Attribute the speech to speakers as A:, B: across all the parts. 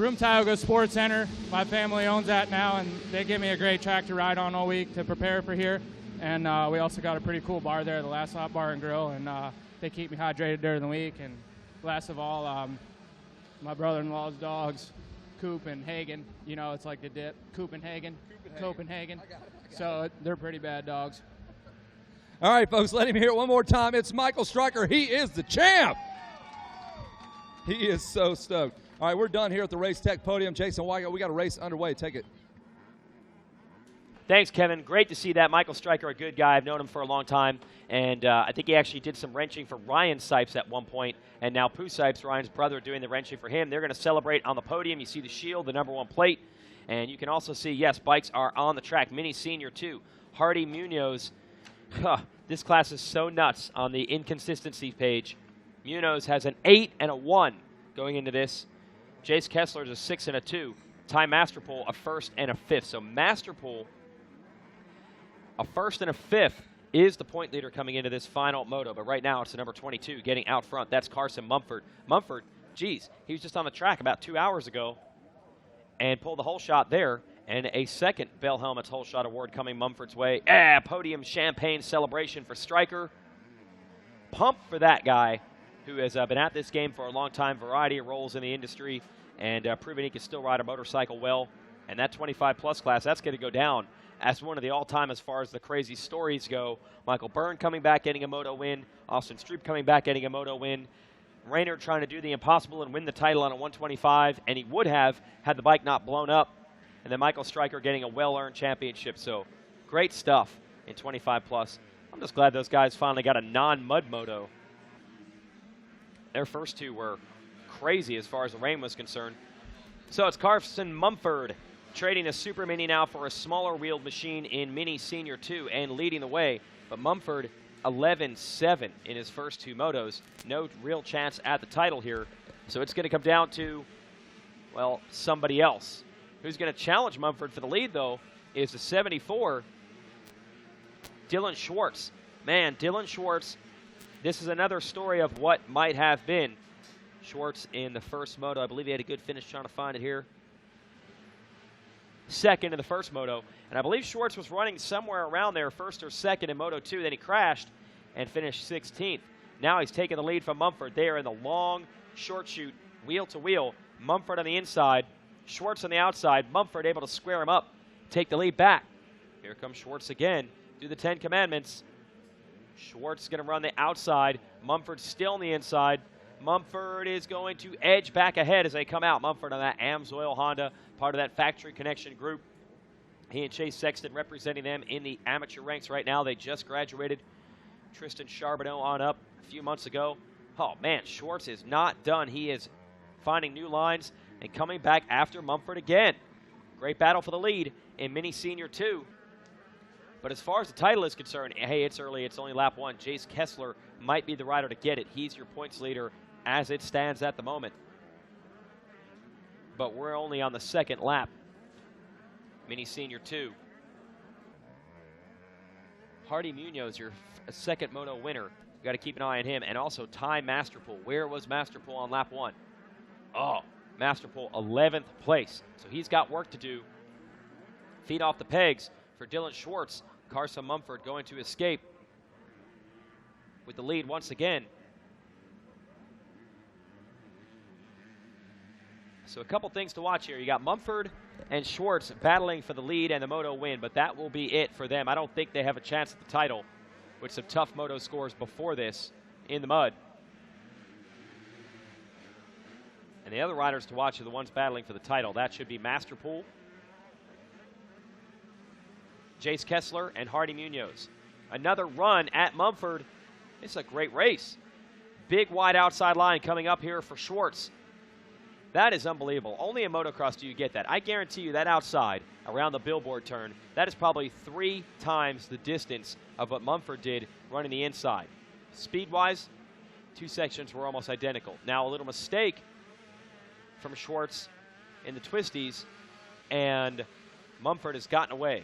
A: Broome Tioga Sports Center. My family owns that now, and they give me a great track to ride on all week to prepare for here. And we also got a pretty cool bar there, the Last Stop Bar and Grill, and they keep me hydrated during the week. And last of all, my brother-in-law's dogs, Coop and Hagen. You know, it's like the dip, Coop and Hagen. Copenhagen. I got it. So they're pretty bad dogs.
B: All right, folks, let him hear it one more time. It's Michael Stryker. He is the champ. He is so stoked. All right, we're done here at the Race Tech podium. Jason Weigelt, we got a race underway. Take it.
C: Thanks, Kevin. Great to see that. Michael Stryker, a good guy. I've known him for a long time. And I think he actually did some wrenching for Ryan Sipes at one point. And now Pooh Sipes, Ryan's brother, doing the wrenching for him. They're going to celebrate on the podium. You see the shield, the #1 plate. And you can also see, yes, bikes are on the track. Mini Senior 2, Hardy Munoz. This class is so nuts on the inconsistency page. Munoz has an 8 and a 1 going into this. Jace Kessler's a 6 and a 2. Ty Masterpool, a 1st and a 5th. So Masterpool, a 1st and a 5th, is the point leader coming into this final moto. But right now it's the number 22 getting out front. That's Carson Mumford. Mumford, geez, he was just on the track about 2 hours ago and pulled the whole shot there. And a second Bell Helmets whole shot award coming Mumford's way. Podium champagne celebration for Stryker. Pumped for that guy who has been at this game for a long time, variety of roles in the industry, and proven he can still ride a motorcycle well. And that 25-plus class, that's going to go down as one of the all-time as far as the crazy stories go. Michael Byrne coming back, getting a moto win. Austin Stroop coming back, getting a moto win. Raynard trying to do the impossible and win the title on a 125, and he would have had the bike not blown up. And then Michael Stryker getting a well-earned championship. So great stuff in 25-plus. I'm just glad those guys finally got a non-mud moto. Their first two were crazy as far as the rain was concerned. So it's Carson Mumford trading a Super Mini now for a smaller wheeled machine in Mini Senior 2 and leading the way. But Mumford 11-7 in his first two motos. No real chance at the title here. So it's going to come down to, well, somebody else. Who's going to challenge Mumford for the lead, though, is the 74, Dylan Schwartz. Man, Dylan Schwartz, this is another story of what might have been. Schwartz in the first moto. I believe he had a good finish, trying to find it here. Second in the first moto. And I believe Schwartz was running somewhere around there, first or second in Moto 2. Then he crashed and finished 16th. Now he's taking the lead from Mumford. They are in the long, short shoot, wheel to wheel. Mumford on the inside, Schwartz on the outside. Mumford able to square him up, take the lead back. Here comes Schwartz again. Do the 10 Commandments. Schwartz is going to run the outside. Mumford still on the inside. Mumford is going to edge back ahead as they come out. Mumford on that AMSOIL Honda, part of that Factory Connection group. He and Chase Sexton representing them in the amateur ranks right now. They just graduated. Tristan Charbonneau on up a few months ago. Oh, man, Schwartz is not done. He is finding new lines and coming back after Mumford again. Great battle for the lead in Mini Senior 2. But as far as the title is concerned, hey, it's early. It's only lap 1. Jace Kessler might be the rider to get it. He's your points leader as it stands at the moment. But we're only on the second lap. Mini Senior 2. Hardy Munoz, your second moto winner. You got to keep an eye on him. And also Ty Masterpool. Where was Masterpool on lap 1? Oh, Masterpool 11th place. So he's got work to do. Feet off the pegs for Dylan Schwartz. Carson Mumford going to escape with the lead once again. So a couple things to watch here. You got Mumford and Schwartz battling for the lead and the moto win, but that will be it for them. I don't think they have a chance at the title with some tough moto scores before this in the mud. And the other riders to watch are the ones battling for the title. That should be Masterpool, Jace Kessler, and Hardy Munoz. Another run at Mumford. It's a great race. Big wide outside line coming up here for Schwartz. That is unbelievable. Only in motocross do you get that. I guarantee you that outside, around the billboard turn, that is probably 3 times the distance of what Mumford did running the inside. Speed-wise, 2 sections were almost identical. Now a little mistake from Schwartz in the twisties, and Mumford has gotten away.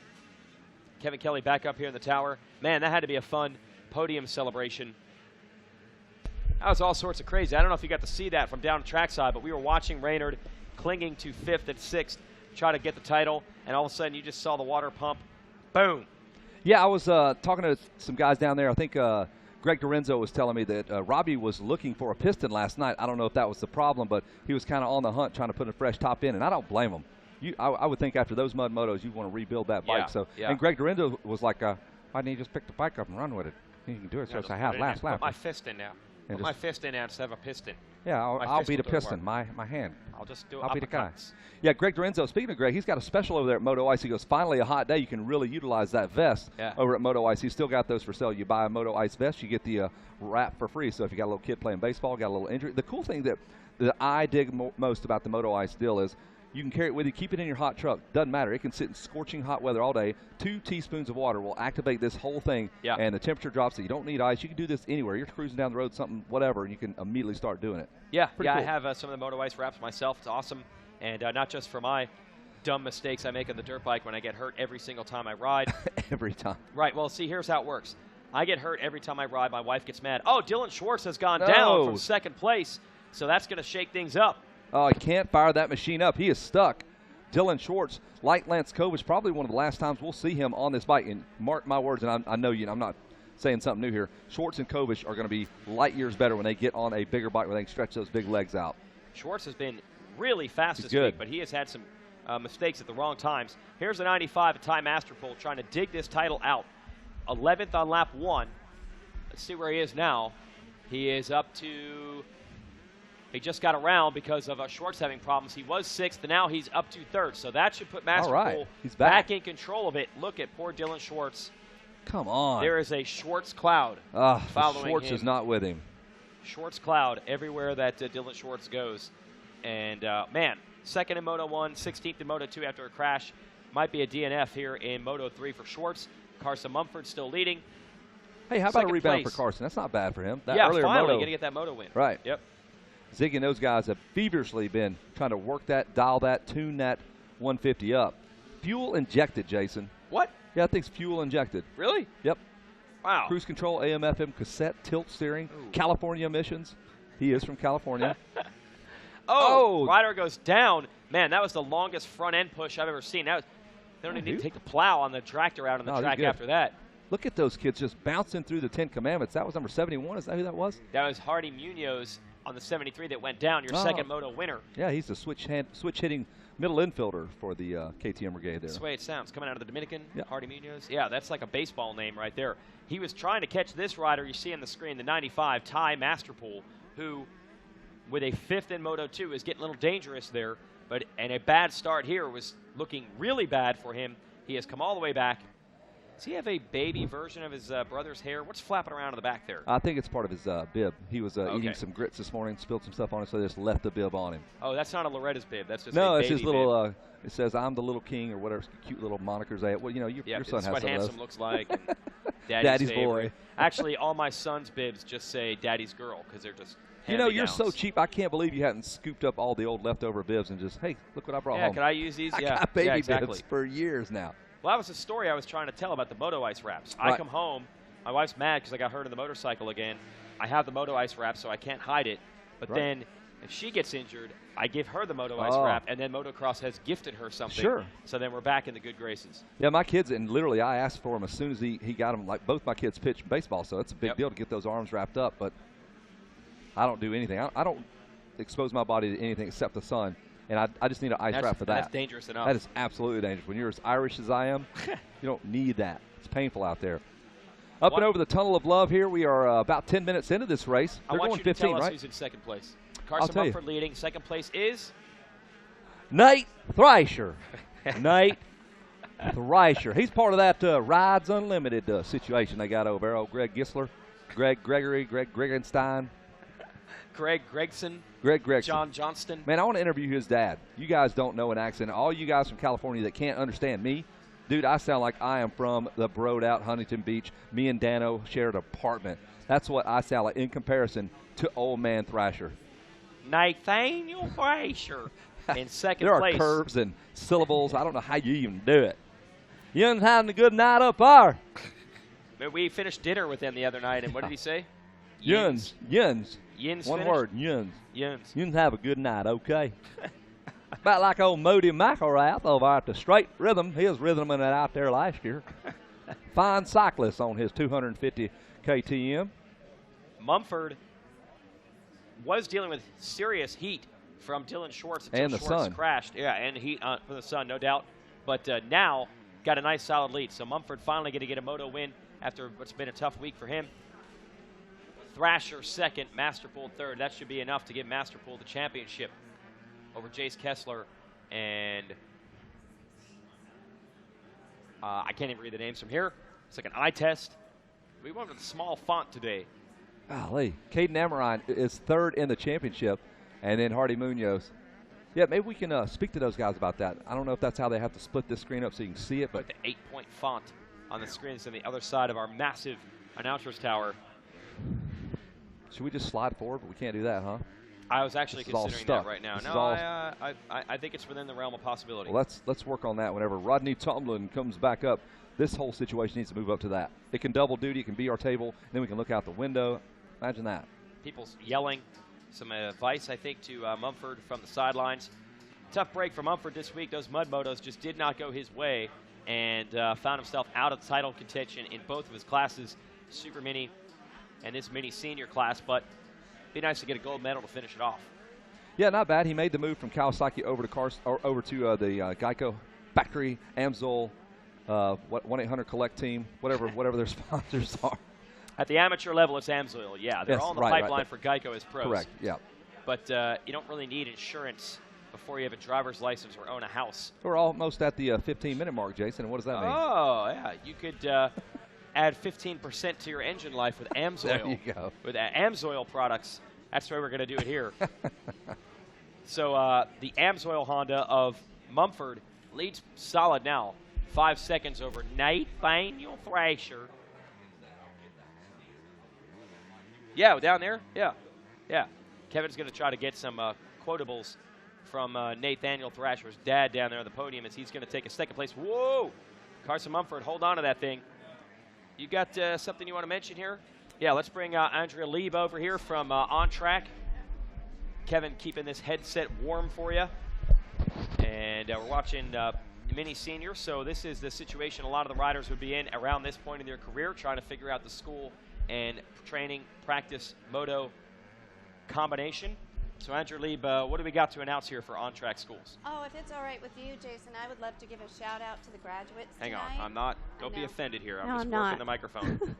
C: Kevin Kelly back up here in the tower. Man, that had to be a fun podium celebration. That was all sorts of crazy. I don't know if you got to see that from down trackside, but we were watching Raynard clinging to 5th and 6th, try to get the title, and all of a sudden you just saw the water pump. Boom.
B: Yeah, I was talking to some guys down there. I think Greg Dorenzo was telling me that Robbie was looking for a piston last night. I don't know if that was the problem, but he was kind of on the hunt trying to put a fresh top in, and I don't blame him. I would think after those mud motos, you want to rebuild that bike. And Greg Dorenzo was like, why didn't you just pick the bike up and run with it? You can do it. So I had last lap.
C: Put my fist in now. Put my fist in now instead of a piston.
B: Yeah, I'll be the piston. My hand.
C: I'll just do
B: I'll be the guy.
C: uppercuts.
B: Yeah, Greg Dorenzo, speaking of Greg, he's got a special over there at Moto Ice. He goes, finally a hot day. You can really utilize that vest over at Moto Ice. He's still got those for sale. You buy a Moto Ice vest, you get the wrap for free. So if you got a little kid playing baseball, got a little injury. The cool thing that I dig most about the Moto Ice deal is you can carry it with you, keep it in your hot truck. Doesn't matter. It can sit in scorching hot weather all day. 2 teaspoons of water will activate this whole thing, and the temperature drops. So you don't need ice. You can do this anywhere. You're cruising down the road, something, whatever, and you can immediately start doing it.
C: Yeah,
B: cool.
C: I have some of the Moto Ice wraps myself. It's awesome, and not just for my dumb mistakes I make on the dirt bike when I get hurt every single time I ride.
B: Every time.
C: Right. Well, see, here's how it works. I get hurt every time I ride. My wife gets mad. Oh, Dylan Schwartz has gone down from 2nd place, so that's going to shake things up.
B: Oh, he can't fire that machine up. He is stuck. Dylan Schwartz, like Lance Kovich, probably one of the last times we'll see him on this bike. And mark my words, and I know I'm not saying something new here. Schwartz and Kovich are going to be light years better when they get on a bigger bike where they can stretch those big legs out.
C: Schwartz has been really fast this week, but he has had some mistakes at the wrong times. Here's a 95 at Ty Masterpool trying to dig this title out. 11th on lap 1. Let's see where he is now. He is up to... He just got around because of Schwartz having problems. He was 6th, and now he's up to 3rd. So that should put Masterpool
B: He's
C: back in control of it. Look at poor Dylan Schwartz.
B: Come on.
C: There is a Schwartz cloud following
B: Schwartz
C: him.
B: is not with him.
C: Schwartz cloud everywhere that Dylan Schwartz goes. And, man, 2nd in Moto 1, 16th in Moto 2 after a crash. Might be a DNF here in Moto 3 for Schwartz. Carson Mumford still leading.
B: Hey, how about a rebound for Carson? That's not bad for him. That
C: finally going to get that Moto win.
B: Right.
C: Yep.
B: Ziggy and those guys have feverishly been trying to work that, dial that, tune that 150 up. Fuel injected, Jason.
C: What?
B: Yeah, I think it's fuel injected.
C: Really?
B: Yep.
C: Wow.
B: Cruise control, AM, FM, cassette, tilt steering, California emissions. He is from California.
C: Ryder goes down. Man, that was the longest front end push I've ever seen. They don't even need to take the plow on the tractor out on the track after that.
B: Look at those kids just bouncing through the 10 Commandments. That was number 71. Is that who that was?
C: That was Hardy Munoz on the 73 that went down, your second Moto winner.
B: Yeah, he's the switch-hitting middle infielder for the KTM Brigade there.
C: That's the way it sounds. Coming out of the Dominican, Hardy Munoz. Yeah, that's like a baseball name right there. He was trying to catch this rider you see on the screen, the 95, Ty Masterpool, who, with a 5th in Moto 2, is getting a little dangerous there. And a bad start here was looking really bad for him. He has come all the way back. Does he have a baby version of his brother's hair? What's flapping around in the back there?
B: I think it's part of his bib. He was eating some grits this morning, spilled some stuff on it, so they just left the bib on him.
C: Oh, that's not a Loretta's bib. That's just
B: no,
C: a
B: it's
C: baby
B: his little.
C: bib.
B: It says "I'm the little king" or whatever cute little monikers they have. Well, your son has some of those.
C: That's what handsome looks like.
B: Daddy's boy.
C: Actually, all my son's bibs just say "Daddy's girl" because they're just.
B: You're so cheap. I can't believe you hadn't scooped up all the old leftover bibs and just, hey, look what I brought home.
C: Yeah, can I use these?
B: I got baby bibs for years now.
C: Well, that was the story I was trying to tell about the Moto Ice wraps. I come home, my wife's mad because I got hurt in the motorcycle again. I have the Moto Ice wrap, so I can't hide it. But then if she gets injured, I give her the Moto Ice wrap, and then Motocross has gifted her something.
B: Sure.
C: So then we're back in the good graces.
B: Yeah, my kids, and literally I asked for them as soon as he got them. Like both my kids pitch baseball, so it's a big deal to get those arms wrapped up. But I don't do anything. I don't expose my body to anything except the sun. And I just need an ice wrap for that.
C: That's dangerous enough.
B: That is absolutely dangerous. When you're as Irish as I am, you don't need that. It's painful out there. Up and over the Tunnel of Love here. We are about 10 minutes into this race. They're going 15,
C: tell us
B: right?
C: who's in second place. Carson Mumford leading. Second place is?
B: Nate Thrasher. Nate Thrasher. He's part of that Rides Unlimited situation they got over there. Oh, Greg Gisler, Greg Gregenstein.
C: Greg Gregson.
B: Greg Gregson.
C: John Johnston.
B: Man, I want to interview his dad. You guys don't know an accent. All you guys from California that can't understand me, dude, I sound like I am from the broed out Huntington Beach. Me and Dano shared an apartment. That's what I sound like in comparison to old man Thrasher.
C: Nathaniel Thrasher in second
B: there
C: place.
B: There are curves and syllables. I don't know how you even do it. Young's having a good night up there.
C: We finished dinner with him the other night, and what did he say?
B: Yuns.
C: Yins
B: One
C: finished?
B: word, Yuns.
C: Yuns.
B: Yuns have a good night, okay? About like old Moty McElrath over at the Straight Rhythm. He was rhythming it out there last year. Fine cyclist on his 250 KTM.
C: Mumford was dealing with serious heat from Dylan Schwartz until
B: And the
C: Schwartz
B: sun.
C: crashed. Yeah, and heat from the sun, no doubt. But now got a nice solid lead. So Mumford finally going to get a moto win after what's been a tough week for him. Thrasher second, Masterpool third. That should be enough to give Masterpool the championship over Jace Kessler and I can't even read the names from here. It's like an eye test. We went with a small font today.
B: Golly. Caden Amorine is third in the championship, and then Hardy Munoz. Yeah, maybe we can speak to those guys about that. I don't know if that's how they have to split this screen up so you can see it, but
C: the 8-point font on the screens on the other side of our massive announcer's tower.
B: Should we just slide forward? But we can't do that, huh?
C: I was actually
B: This is all
C: considering
B: stuff.
C: that right now.
B: This is
C: No,
B: all
C: I think it's within the realm of possibility.
B: Well, let's work on that whenever Rodney Tomlin comes back up. This whole situation needs to move up to that. It can double duty. It can be our table. Then we can look out the window. Imagine that.
C: People's yelling. Some advice, I think, to Mumford from the sidelines. Tough break for Mumford this week. Those mud motos just did not go his way and found himself out of title contention in both of his classes, Super Mini and this Mini Senior class. But it'd be nice to get a gold medal to finish it off.
B: Yeah, not bad. He made the move from Kawasaki over to the Geico factory, Amsoil, 1-800-COLLECT team, whatever their sponsors are.
C: At the amateur level, it's Amsoil. Yeah, they're
B: Yes,
C: all in the
B: right,
C: pipeline
B: right.
C: for Geico as pros.
B: Correct, yeah.
C: But you don't really need insurance before you have a driver's license or own a house.
B: We're almost at the 15-minute mark, Jason. And what does that mean?
C: Oh, yeah. You could add 15% to your engine life with Amsoil.
B: There you go.
C: With Amsoil products. That's the way we're going to do it here. So the Amsoil Honda of Mumford leads solid now. 5 seconds over Nathaniel Thrasher. Yeah, down there. Yeah. Kevin's going to try to get some quotables from Nathaniel Thrasher's dad down there on the podium as he's going to take a second place. Whoa! Carson Mumford, hold on to that thing. You got something you want to mention here? Yeah, let's bring Andrea Lieb over here from On Track. Kevin keeping this headset warm for you. And we're watching Mini Senior, so this is the situation a lot of the riders would be in around this point in their career, trying to figure out the school and training, practice, moto combination. So Andrew Lieb, what do we got to announce here for on-track schools?
D: Oh, if it's all right with you, Jason, I would love to give a shout out to the graduates
C: Hang on,
D: tonight.
C: I'm not, don't be
D: know.
C: offended here. I'm
D: No,
C: just
D: I'm
C: working
D: not.
C: the microphone.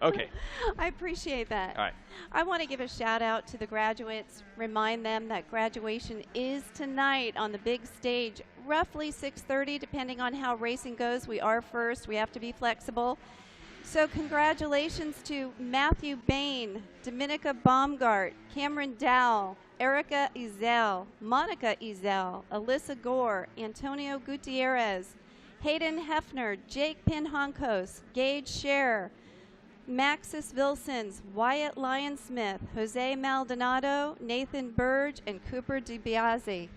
C: Okay.
D: I appreciate that.
C: All right.
D: I want to give a shout out to the graduates, remind them that graduation is tonight on the big stage, roughly 6:30, depending on how racing goes. We are first. We have to be flexible. So congratulations to Matthew Bain, Dominica Baumgart, Cameron Dow, Erica Ezel, Monica Ezel, Alyssa Gore, Antonio Gutierrez, Hayden Hefner, Jake Pinhonkos, Gage Scher, Maxis Vilsons, Wyatt Lyonsmith, Jose Maldonado, Nathan Burge, and Cooper DiBiase.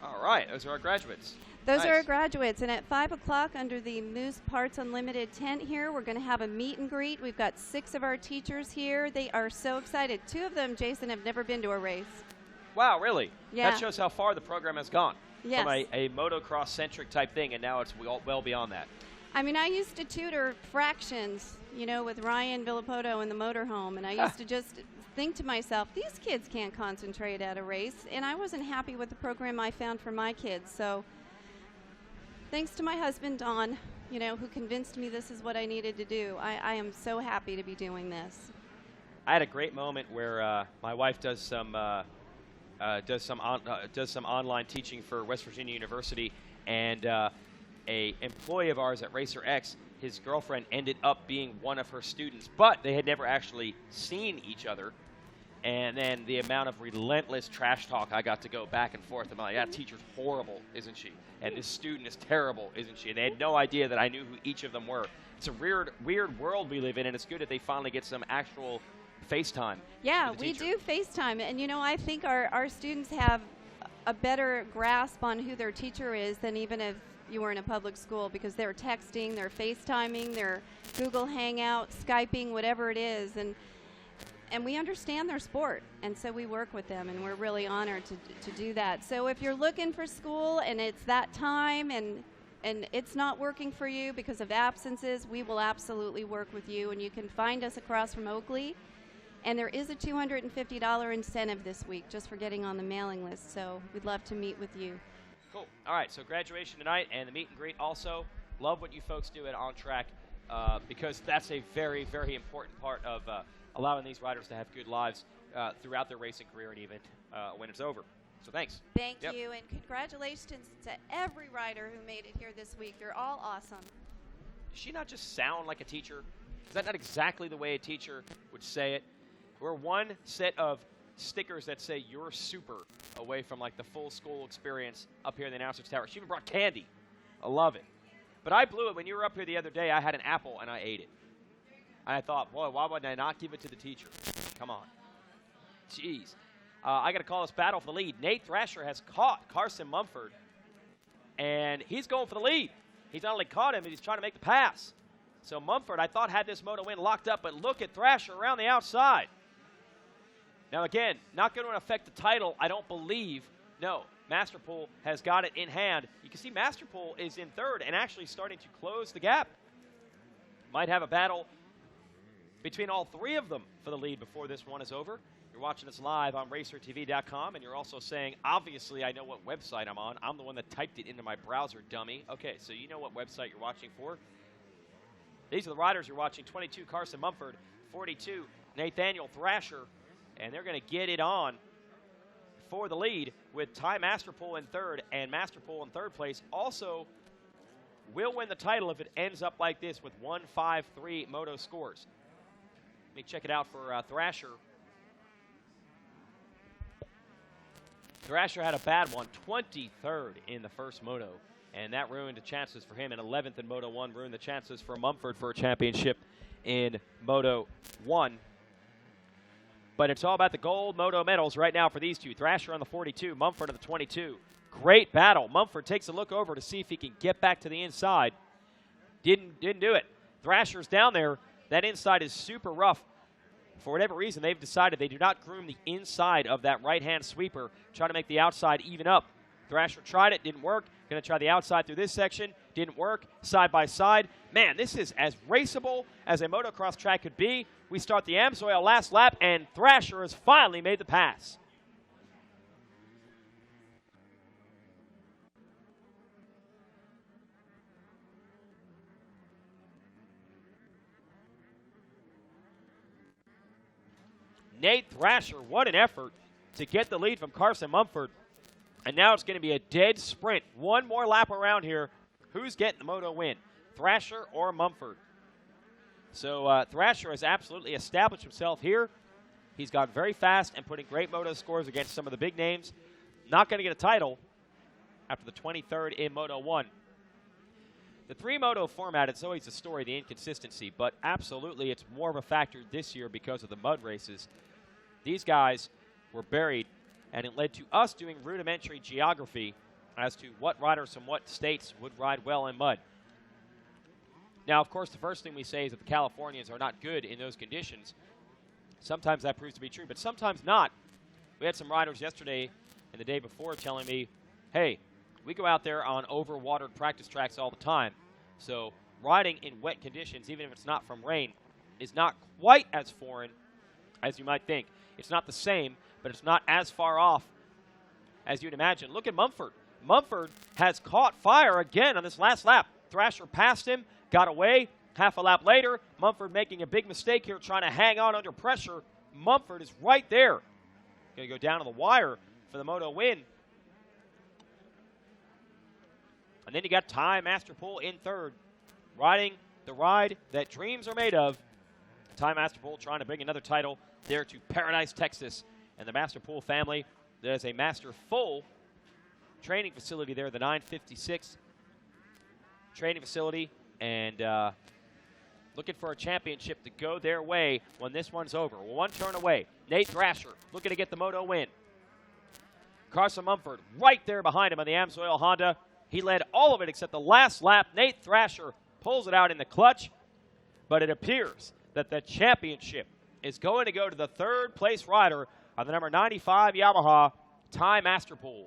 C: All right, those are our graduates.
D: Those
C: Nice.
D: are our graduates, and at 5 o'clock under the Moose Parts Unlimited tent here, we're going to have a meet and greet. We've got 6 of our teachers here. They are so excited. 2 of them, Jason, have never been to a race.
C: Wow, really?
D: Yeah.
C: That shows how far the program has gone.
D: Yes.
C: From a motocross-centric type thing, and now it's well beyond that.
D: I mean, I used to tutor fractions, you know, with Ryan Villapoto in the motorhome, and I used to just think to myself, these kids can't concentrate at a race, and I wasn't happy with the program I found for my kids. So thanks to my husband, Don, you know, who convinced me this is what I needed to do. I am so happy to be doing this.
C: I had a great moment where my wife does some online teaching for West Virginia University, and a employee of ours at Racer X, his girlfriend ended up being one of her students, but they had never actually seen each other. And then the amount of relentless trash talk I got to go back and forth. I'm like, that teacher's horrible, isn't she? And this student is terrible, isn't she? And they had no idea that I knew who each of them were. It's a weird world we live in, and it's good that they finally get some actual FaceTime.
D: Yeah,
C: with the
D: we
C: teacher.
D: do FaceTime. And, you know, I think our students have a better grasp on who their teacher is than even if you were in a public school, because they're texting, they're FaceTiming, they're Google Hangout, Skyping, whatever it is. And and we understand their sport, and so we work with them, and we're really honored to do that. So if you're looking for school and it's that time and it's not working for you because of absences, we will absolutely work with you, and you can find us across from Oakley. And there is a $250 incentive this week just for getting on the mailing list, so we'd love to meet with you.
C: Cool. All right, so graduation tonight and the meet and greet also. Love what you folks do at On Track because that's a very, very important part of allowing these riders to have good lives throughout their racing career and even when it's over. So thanks.
D: Thank you, and congratulations to every rider who made it here this week. You're all awesome.
C: Does she not just sound like a teacher? Is that not exactly the way a teacher would say it? We're one set of stickers that say "You're super" away from like the full school experience up here in the announcer's tower. She even brought candy. I love it. But I blew it when you were up here the other day. I had an apple and I ate it. And I thought, boy, why would I not give it to the teacher? Come on. Jeez. I got to call this battle for the lead. Nate Thrasher has caught Carson Mumford, and he's going for the lead. He's not only caught him, but he's trying to make the pass. So Mumford, I thought, had this moto win locked up, but look at Thrasher around the outside. Now, again, not going to affect the title, I don't believe. No, Masterpool has got it in hand. You can see Masterpool is in third and actually starting to close the gap. Might have a battle between all three of them for the lead before this one is over. You're watching us live on RacerTV.com, and you're also saying, obviously, I know what website I'm on. I'm the one that typed it into my browser, dummy. Okay, so you know what website you're watching for. These are the riders you're watching. 22, Carson Mumford. 42, Nathaniel Thrasher. And they're going to get it on for the lead with Ty Masterpool in third, and Masterpool in third place also will win the title if it ends up like this with 1-5-3 moto scores. Let me check it out for Thrasher. Thrasher had a bad one, 23rd in the first moto, and that ruined the chances for him. And 11th in Moto 1 ruined the chances for Mumford for a championship in Moto 1. But it's all about the gold moto medals right now for these two. Thrasher on the 42, Mumford on the 22. Great battle. Mumford takes a look over to see if he can get back to the inside. Didn't do it. Thrasher's down there. That inside is super rough. For whatever reason, they've decided they do not groom the inside of that right-hand sweeper, try to make the outside even up. Thrasher tried it, didn't work. Going to try the outside through this section, didn't work. Side by side. Man, this is as raceable as a motocross track could be. We start the Amsoil last lap, and Thrasher has finally made the pass. Nate Thrasher, what an effort to get the lead from Carson Mumford. And now it's going to be a dead sprint. One more lap around here. Who's getting the moto win, Thrasher or Mumford? So Thrasher has absolutely established himself here. He's gone very fast and putting great moto scores against some of the big names. Not going to get a title after the 23rd in Moto 1. The three-moto format, it's always a story, the inconsistency, but absolutely it's more of a factor this year because of the mud races. These guys were buried, and it led to us doing rudimentary geography as to what riders from what states would ride well in mud. Now, of course, the first thing we say is that the Californians are not good in those conditions. Sometimes that proves to be true, but sometimes not. We had some riders yesterday and the day before telling me, hey, we go out there on overwatered practice tracks all the time. So riding in wet conditions, even if it's not from rain, is not quite as foreign as you might think. It's not the same, but it's not as far off as you'd imagine. Look at Mumford. Mumford has caught fire again on this last lap. Thrasher passed him, got away. Half a lap later, Mumford making a big mistake here, trying to hang on under pressure. Mumford is right there. Going to go down to the wire for the moto win. And then you got Ty Masterpool in third, riding the ride that dreams are made of. Ty Masterpool trying to bring another title there to Paradise, Texas. And the Masterpool family, there's a Masterful training facility there, the 956 training facility. And looking for a championship to go their way when this one's over. One turn away. Nate Thrasher looking to get the moto win. Carson Mumford right there behind him on the Amsoil Honda. He led all of it except the last lap. Nate Thrasher pulls it out in the clutch. But it appears that the championship is going to go to the third place rider on the number 95 Yamaha, Ty Masterpool.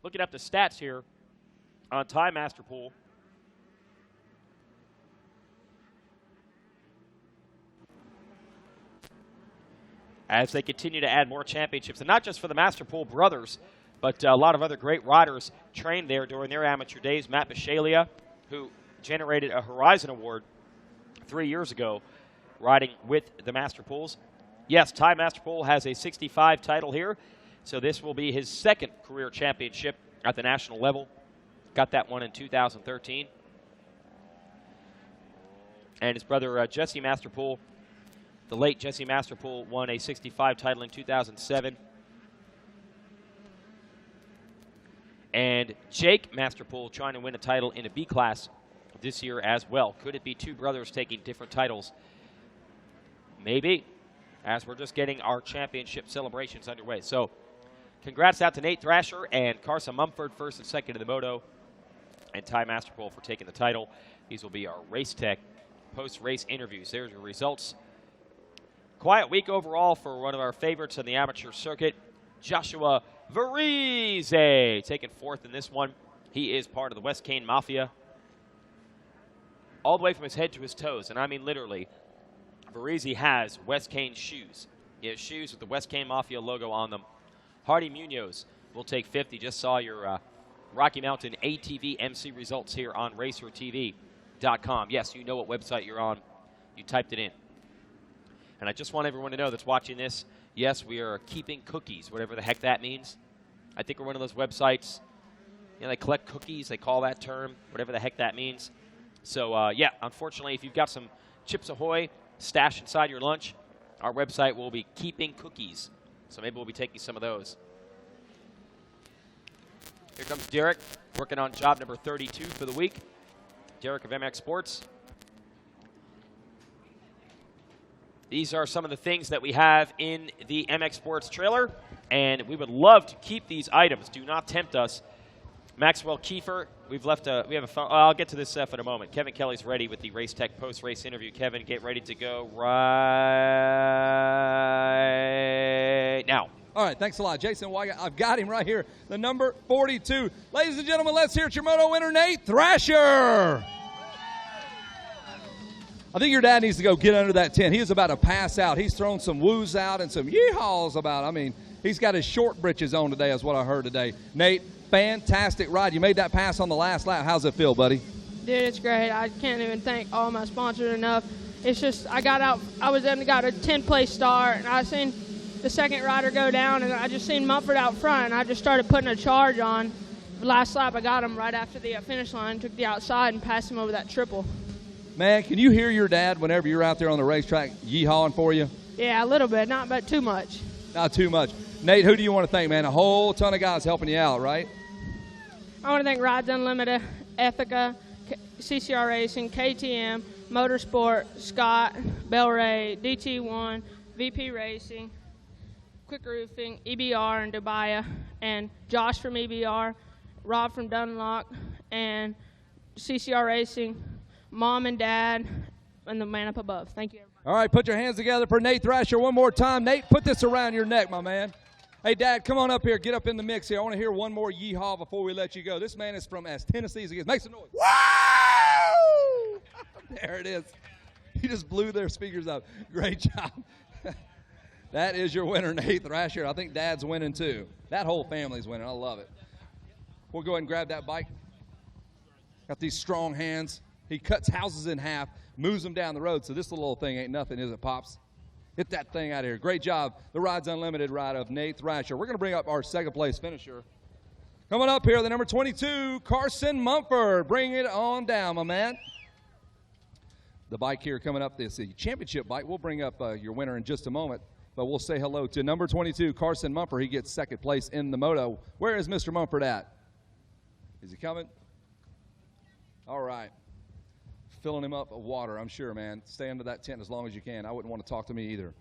C: Looking up the stats here on Ty Masterpool. As they continue to add more championships, and not just for the Masterpool brothers, but a lot of other great riders trained there during their amateur days. Matt Bishalia, who generated a Horizon Award 3 years ago, riding with the Masterpools. Yes, Ty Masterpool has a 65 title here, so this will be his second career championship at the national level. Got that one in 2013. And his brother Jesse Masterpool, the late Jesse Masterpool, won a 65 title in 2007. And Jake Masterpool trying to win a title in a B class this year as well. Could it be two brothers taking different titles? Maybe, as we're just getting our championship celebrations underway. So congrats out to Nate Thrasher and Carson Mumford, first and second in the Moto, and Ty Masterpool for taking the title. These will be our Race Tech post-race interviews. There's your results. Quiet week overall for one of our favorites in the amateur circuit, Joshua Varize, taking fourth in this one. He is part of the West Kane Mafia. All the way from his head to his toes, and I mean literally, Varize has West Kane shoes. He has shoes with the West Kane Mafia logo on them. Hardy Munoz will take fifth. You just saw your Rocky Mountain ATV MC results here on RacerTV.com. Yes, you know what website you're on. You typed it in. And I just want everyone to know that's watching this, yes, we are keeping cookies, whatever the heck that means. I think we're one of those websites, you know, they collect cookies, they call that term, whatever the heck that means. So, yeah, unfortunately, if you've got some Chips Ahoy stashed inside your lunch, our website will be keeping cookies. So maybe we'll be taking some of those. Here comes Derek, working on job number 32 for the week. Derek of MX Sports. These are some of the things that we have in the MX Sports trailer, and we would love to keep these items. Do not tempt us. Maxwell Kiefer, we have a phone. I'll get to this stuff in a moment. Kevin Kelly's ready with the Race Tech post-race interview. Kevin, get ready to go right now.
B: All right, thanks a lot. Jason Wygant, I've got him right here, the number 42. Ladies and gentlemen, let's hear it, your Moto winner, Nate Thrasher. I think your dad needs to go get under that tent. He is about to pass out. He's thrown some woos out and some yeehaws about. I mean, he's got his short britches on today is what I heard today. Nate, fantastic ride. You made that pass on the last lap. How's it feel, buddy?
E: Dude, it's great. I can't even thank all my sponsors enough. It's just I got out. I was in, got a 10th-place start, and I seen the second rider go down, and I just seen Mumford out front, and I just started putting a charge on. The last lap, I got him right after the finish line, took the outside, and passed him over that triple.
B: Man, can you hear your dad whenever you're out there on the racetrack yeehawing for you?
E: Yeah, a little bit, not but too much.
B: Not too much. Nate, who do you want to thank, man? A whole ton of guys helping you out, right?
E: I want to thank Rides Unlimited, Ethica, CCR Racing, KTM, Motorsport, Scott, Bellray, DT1, VP Racing, Quick Roofing, EBR and Dubai, and Josh from EBR, Rob from Dunlock, and CCR Racing, Mom and Dad, and the man up above. Thank you, everybody.
B: All right, put your hands together for Nate Thrasher one more time. Nate, put this around your neck, my man. Hey, Dad, come on up here. Get up in the mix here. I want to hear one more yeehaw before we let you go. This man is from as Tennessee as he gets. Make some noise. Wow! There it is. He just blew their speakers up. Great job. That is your winner, Nate Thrasher. I think Dad's winning, too. That whole family's winning. I love it. We'll go ahead and grab that bike. Got these strong hands. He cuts houses in half, moves them down the road. So this little thing ain't nothing, is it, Pops? Hit that thing out of here. Great job. The Rides Unlimited ride of Nate Thrasher. We're going to bring up our second-place finisher. Coming up here, the number 22, Carson Mumford. Bring it on down, my man. The bike here coming up, this is the championship bike. We'll bring up your winner in just a moment. But we'll say hello to number 22, Carson Mumford. He gets second place in the Moto. Where is Mr. Mumford at? Is he coming? All right. Filling him up with water, I'm sure, man. Stay under that tent as long as you can. I wouldn't want to talk to me either.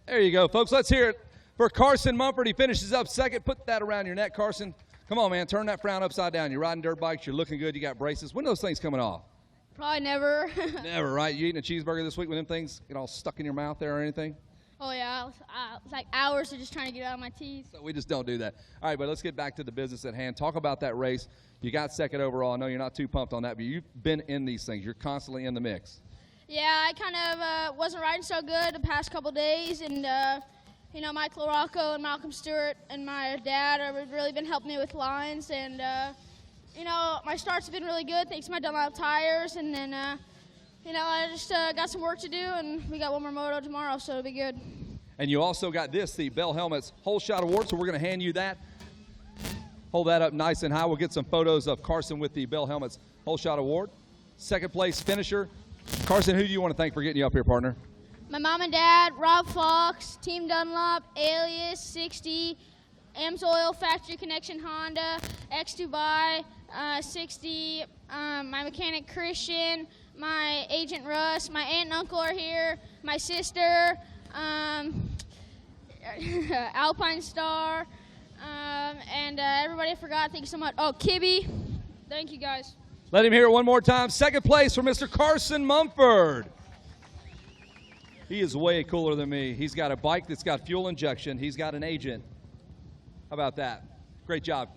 B: There you go, folks. Let's hear it for Carson Mumford. He finishes up second. Put that around your neck, Carson. Come on, man. Turn that frown upside down. You're riding dirt bikes. You're looking good. You got braces. When are those things coming off?
F: Probably never.
B: Never, right? You eating a cheeseburger this week when them things get all stuck in your mouth there or anything?
F: Oh, yeah. It's like hours of just trying to get it out of my teeth.
B: So we just don't do that. All right, but let's get back to the business at hand. Talk about that race. You got second overall. I know you're not too pumped on that, but you've been in these things. You're constantly in the mix.
F: Yeah, I kind of wasn't riding so good the past couple days, and Mike LaRocco and Malcolm Stewart and my dad have really been helping me with lines, and my starts have been really good thanks to my Dunlop tires, and then I just got some work to do, and we got one more moto tomorrow, so it'll be good.
B: And you also got this, the Bell Helmets Whole Shot Award, so we're going to hand you that. Hold that up nice and high. We'll get some photos of Carson with the Bell Helmets Whole Shot Award. Second place finisher. Carson, who do you want to thank for getting you up here, partner?
F: My mom and dad, Rob Fox, Team Dunlop, Alias, 60, Ames Oil, Factory Connection Honda, X Dubai, 60, my mechanic Christian, my agent Russ, my aunt and uncle are here, my sister, Alpine Star, and everybody I forgot. Thank you so much. Oh, Kibby. Thank you, guys.
B: Let him hear it one more time. Second place for Mr. Carson Mumford. He is way cooler than me. He's got a bike that's got fuel injection. He's got an agent. How about that? Great job.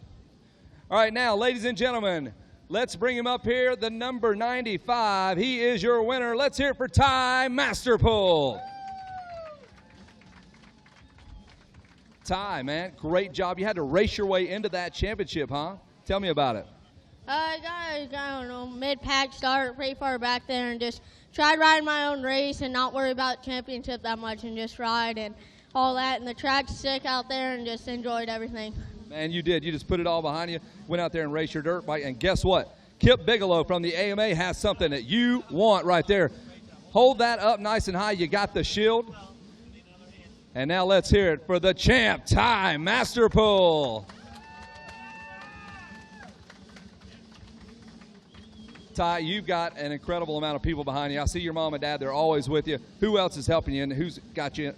B: All right, now, ladies and gentlemen, let's bring him up here, the number 95. He is your winner. Let's hear it for Ty Masterpool. Ty, man, great job. You had to race your way into that championship, huh? Tell me about it.
F: I don't know, mid-pack start pretty far back there and just tried riding my own race and not worry about championship that much and just ride and all that. And the track's sick out there and just enjoyed everything.
B: Man, you did. You just put it all behind you, went out there and raced your dirt bike. And guess what? Kip Bigelow from the AMA has something that you want right there. Hold that up nice and high. You got the shield. And now let's hear it for the champ, Ty Masterpool. Ty, you've got an incredible amount of people behind you. I see your mom and dad; they're always with you. Who else is helping you, and who's got your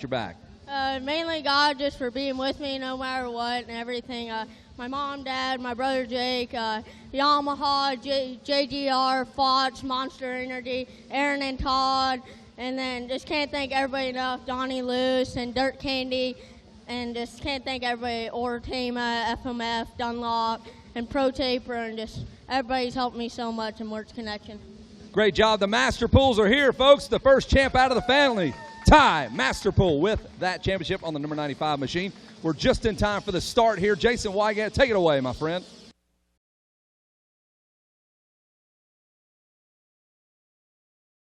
B: back?
F: Mainly God, just for being with me no matter what and everything. My mom, dad, my brother Jake, Yamaha, JGR, Fox, Monster Energy, Aaron and Todd, and then just can't thank everybody enough. Donnie Luce and Dirt Candy, and just can't thank everybody. Ortema, FMF, Dunlop, and Pro Taper, and just everybody's helped me so much in Works Connection.
B: Great job. The Masterpools are here, folks. The first champ out of the family, Ty Masterpool, with that championship on the number 95 machine. We're just in time for the start here. Jason Wygant, take it away, my friend.